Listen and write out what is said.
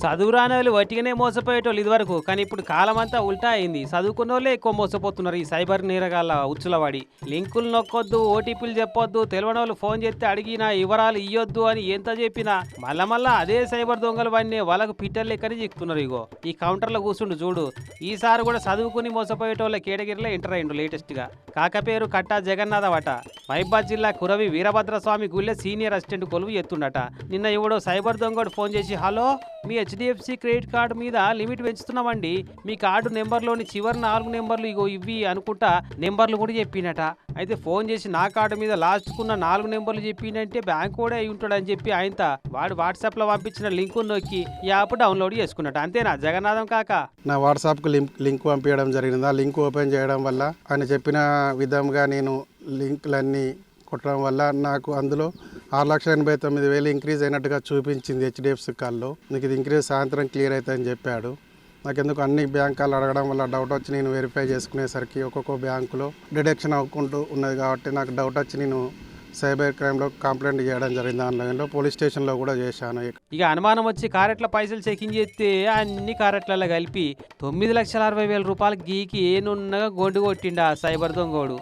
చదువు రానోళ్ళు వట్టిగానే మోసపోయేటోళ్ళు ఇదివరకు, కానీ ఇప్పుడు కాలం అంతా ఉల్టా అయింది. చదువుకున్న వాళ్ళే ఎక్కువ మోసపోతున్నారు ఈ సైబర్ నేరగాళ్ళ ఉచ్చులవాడి. లింకులు నొక్కొద్దు, ఓటీపీలు చెప్పొద్దు, తెలియని వాళ్ళు ఫోన్ చేస్తే అడిగినా వివరాలు ఇయ్యొద్దు అని ఎంత చెప్పినా మళ్ళా అదే సైబర్ దొంగలు వాడిని వాళ్ళకు పిట్టలు లెక్కని చిక్కుతున్నారు. ఇగో ఈ కౌంటర్లో కూర్చుండు చూడు, ఈసారి కూడా చదువుకుని మోసపోయేటోళ్ళ కేటగిరీలో ఎంటర్ అయ్యిండు లేటెస్ట్ గా. కాకపేరు కట్టా జగన్నాథవట. మహిబాద్ జిల్లా కురవి వీరభద్రస్వామి గుళ్ళే సీనియర్ అసిస్టెంట్ కొలువు ఎత్తుండట. నిన్న ఎవడో సైబర్ దొంగడు ఫోన్ చేసి, హలో మీ హెచ్డిఎఫ్సి క్రెడిట్ కార్డు మీద లిమిట్ పెంచుతున్నామండి, మీ కార్డు నెంబర్లోని చివరి 4 నెంబర్లు ఇగో ఇవి అనుకుంటా నెంబర్లు కూడా చెప్పినట. అయితే ఫోన్ చేసి నా కార్డు మీద లాస్ట్కున్న 4 నెంబర్లు చెప్పినంటే బ్యాంక్ కూడా అయి ఉంటాడని చెప్పి ఆయనతో వాడు వాట్సాప్లో పంపించిన లింకు నొక్కి ఈ యాప్ డౌన్లోడ్ చేసుకున్నట్టు. అంతేనా జగన్నాథం కాక? నా వాట్సాప్కు లింక్ పంపించడం జరిగింది. ఆ లింక్ ఓపెన్ చేయడం వల్ల ఆయన చెప్పిన విధంగా నేను లింకులన్నీ కొట్టడం వల్ల నాకు అందులో 6,89,000 ఇంక్రీజ్ అయినట్టుగా చూపించింది హెచ్డిఎఫ్సి కాల్లో. నీకు ఇది ఇంక్రీజ్ సాయంత్రం క్లియర్ అవుతుందని చెప్పాడు. నాకెందుకు అన్ని బ్యాంకులు అడగడం వల్ల డౌట్ వచ్చి నేను వెరిఫై చేసుకునేసరికి ఒక్కొక్క బ్యాంకులో డిడక్షన్ అవ్వకుంటూ ఉన్నది కాబట్టి నాకు డౌట్ వచ్చి నేను సైబర్ క్రైమ్లో కంప్లైంట్ చేయడం జరిగింది. ఆన్లైన్లో పోలీస్ స్టేషన్లో కూడా చేశాను. ఇక అనుమానం వచ్చి కారెట్ల పైసలు చెకింగ్ చేస్తే అన్ని కారెట్లలో కలిపి 9,60,000 రూపాయలు గీకి ఏనున్నగా గొండు కొట్టిండా సైబర్ దొంగోడు.